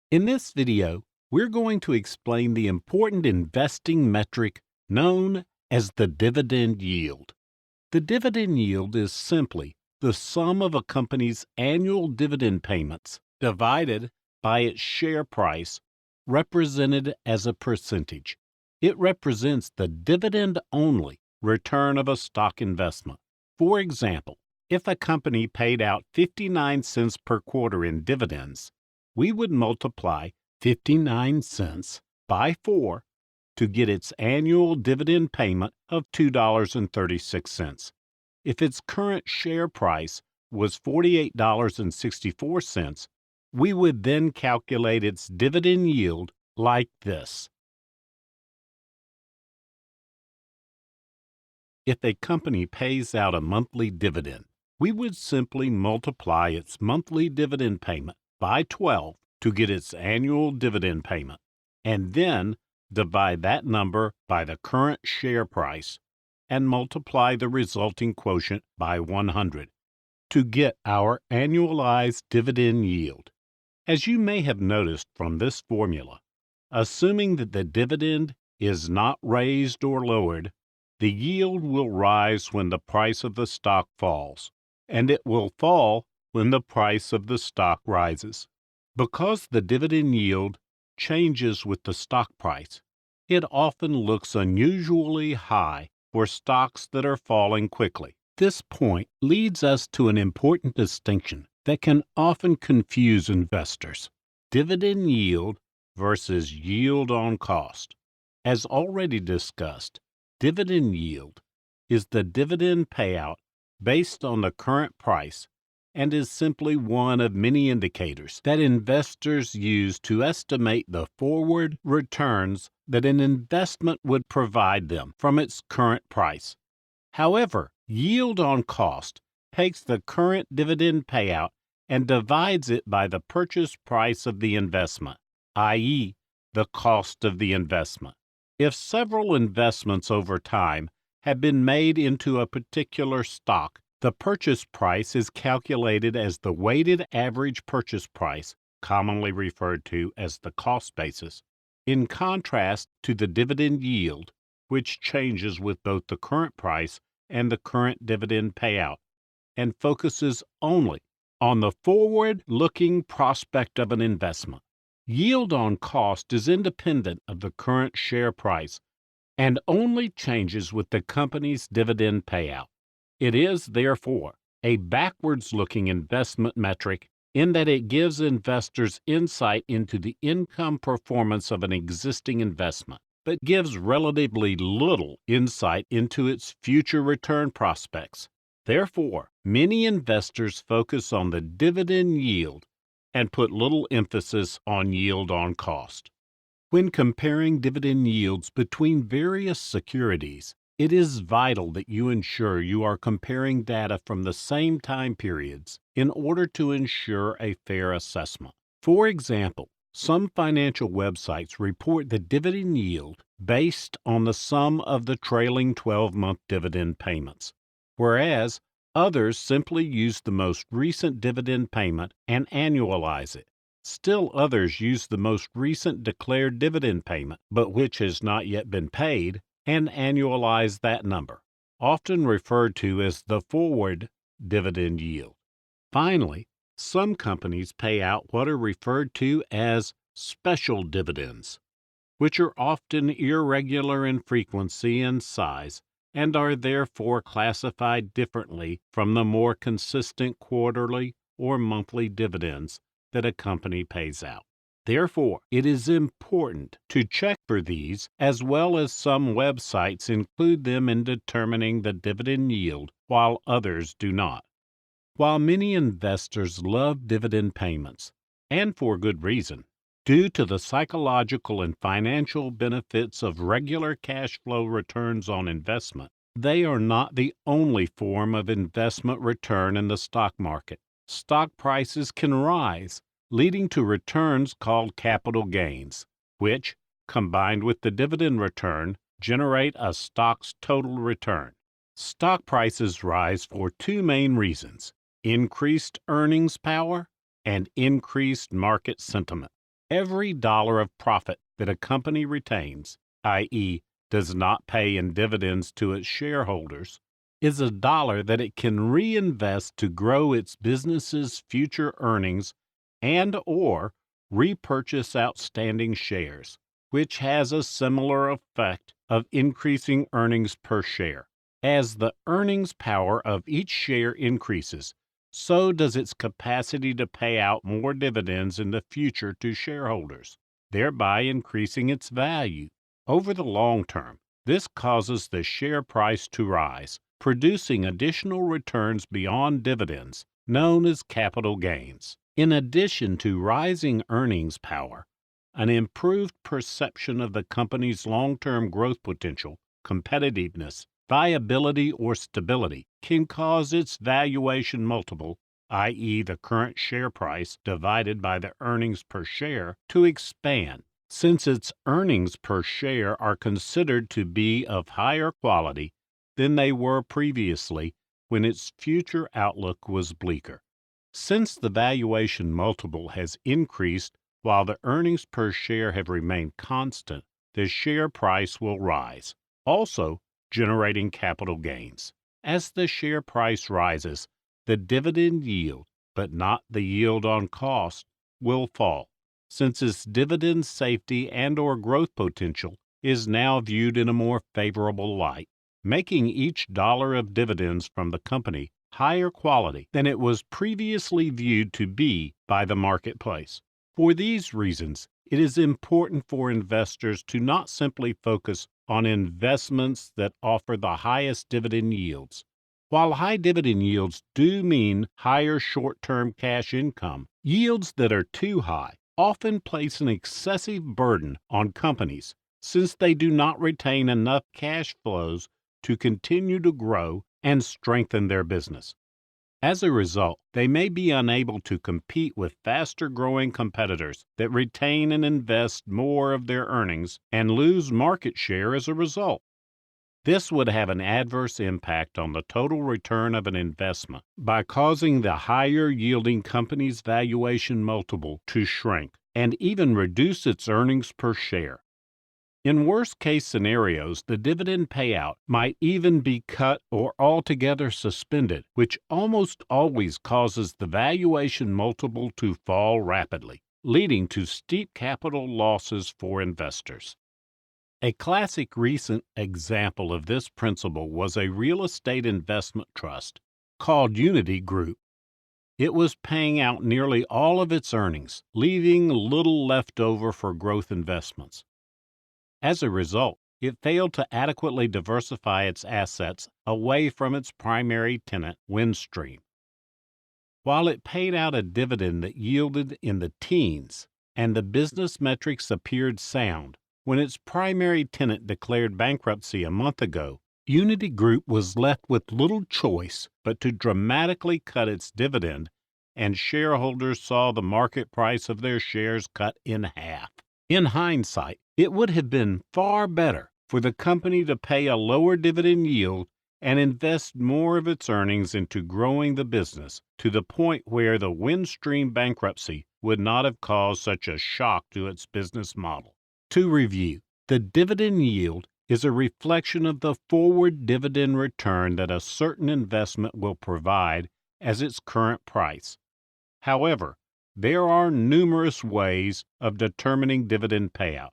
In this video, we're going to explain the important investing metric known as the dividend yield. The dividend yield is simply the sum of a company's annual dividend payments divided by its share price, represented as a percentage. It represents the dividend-only return of a stock investment. For example, if a company paid out 59 cents per quarter in dividends, we would multiply 59 cents by 4 to get its annual dividend payment of $2.36. If its current share price was $48.64, we would then calculate its dividend yield like this. If a company pays out a monthly dividend, we would simply multiply its monthly dividend payment by 12 to get its annual dividend payment, and then divide that number by the current share price and multiply the resulting quotient by 100 to get our annualized dividend yield. As you may have noticed from this formula, assuming that the dividend is not raised or lowered, the yield will rise when the price of the stock falls, and it will fall when the price of the stock rises. Because the dividend yield changes with the stock price, it often looks unusually high for stocks that are falling quickly. This point leads us to an important distinction that can often confuse investors: dividend yield versus yield on cost. As already discussed, dividend yield is the dividend payout based on the current price and is simply one of many indicators that investors use to estimate the forward returns that an investment would provide them from its current price. However, yield on cost takes the current dividend payout and divides it by the purchase price of the investment, i.e., the cost of the investment. If several investments over time have been made into a particular stock, the purchase price is calculated as the weighted average purchase price, commonly referred to as the cost basis, in contrast to the dividend yield, which changes with both the current price and the current dividend payout, and focuses only on the forward-looking prospect of an investment. Yield on cost is independent of the current share price and only changes with the company's dividend payout. It is, therefore, a backwards-looking investment metric in that it gives investors insight into the income performance of an existing investment, but gives relatively little insight into its future return prospects. Therefore, many investors focus on the dividend yield and put little emphasis on yield on cost. When comparing dividend yields between various securities, it is vital that you ensure you are comparing data from the same time periods in order to ensure a fair assessment. For example, some financial websites report the dividend yield based on the sum of the trailing 12-month dividend payments, whereas others simply use the most recent dividend payment and annualize it. Still others use the most recent declared dividend payment, but which has not yet been paid, and annualize that number, often referred to as the forward dividend yield. Finally, some companies pay out what are referred to as special dividends, which are often irregular in frequency and size and are therefore classified differently from the more consistent quarterly or monthly dividends that a company pays out. Therefore, it is important to check for these, as well as some websites include them in determining the dividend yield, while others do not. While many investors love dividend payments, and for good reason, due to the psychological and financial benefits of regular cash flow returns on investment, they are not the only form of investment return in the stock market. Stock prices can rise, leading to returns called capital gains, which, combined with the dividend return, generate a stock's total return. Stock prices rise for two main reasons: increased earnings power and increased market sentiment. Every dollar of profit that a company retains, i.e., does not pay in dividends to its shareholders, is a dollar that it can reinvest to grow its business's future earnings and/or repurchase outstanding shares, which has a similar effect of increasing earnings per share. As the earnings power of each share increases, so does its capacity to pay out more dividends in the future to shareholders, thereby increasing its value. Over the long term, this causes the share price to rise, producing additional returns beyond dividends, known as capital gains. In addition to rising earnings power, an improved perception of the company's long-term growth potential, competitiveness, viability, or stability can cause its valuation multiple, i.e., the current share price divided by the earnings per share, to expand. Since its earnings per share are considered to be of higher quality than they were previously when its future outlook was bleaker. Since the valuation multiple has increased while the earnings per share have remained constant, the share price will rise, also generating capital gains. As the share price rises, the dividend yield, but not the yield on cost, will fall, since its dividend safety and/or growth potential is now viewed in a more favorable light, making each dollar of dividends from the company higher quality than it was previously viewed to be by the marketplace. For these reasons, it is important for investors to not simply focus on investments that offer the highest dividend yields. While high dividend yields do mean higher short-term cash income, yields that are too high often place an excessive burden on companies since they do not retain enough cash flows to continue to grow and strengthen their business. As a result, they may be unable to compete with faster-growing competitors that retain and invest more of their earnings and lose market share as a result. This would have an adverse impact on the total return of an investment by causing the higher-yielding company's valuation multiple to shrink and even reduce its earnings per share. In worst-case scenarios, the dividend payout might even be cut or altogether suspended, which almost always causes the valuation multiple to fall rapidly, leading to steep capital losses for investors. A classic recent example of this principle was a real estate investment trust called Unity Group. It was paying out nearly all of its earnings, leaving little left over for growth investments. As a result, it failed to adequately diversify its assets away from its primary tenant, Windstream. While it paid out a dividend that yielded in the teens, and the business metrics appeared sound, when its primary tenant declared bankruptcy a month ago, Unity Group was left with little choice but to dramatically cut its dividend, and shareholders saw the market price of their shares cut in half. In hindsight, it would have been far better for the company to pay a lower dividend yield and invest more of its earnings into growing the business to the point where the Windstream bankruptcy would not have caused such a shock to its business model. To review, the dividend yield is a reflection of the forward dividend return that a certain investment will provide as its current price. However, there are numerous ways of determining dividend payout,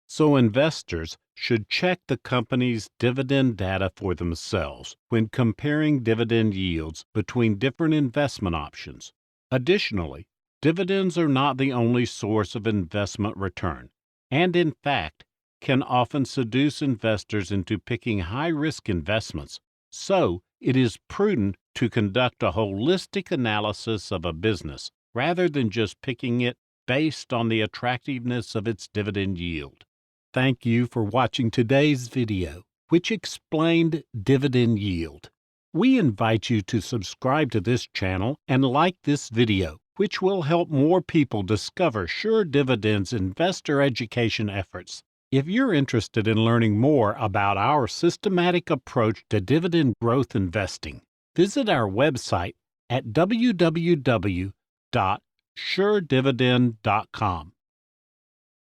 so investors should check the company's dividend data for themselves when comparing dividend yields between different investment options. Additionally, dividends are not the only source of investment return, and in fact, can often seduce investors into picking high-risk investments. So, it is prudent to conduct a holistic analysis of a business rather than just picking it based on the attractiveness of its dividend yield. Thank you for watching today's video, which explained dividend yield. We invite you to subscribe to this channel and like this video, which will help more people discover Sure Dividend's investor education efforts. If you're interested in learning more about our systematic approach to dividend growth investing, visit our website at www.suredividend.com.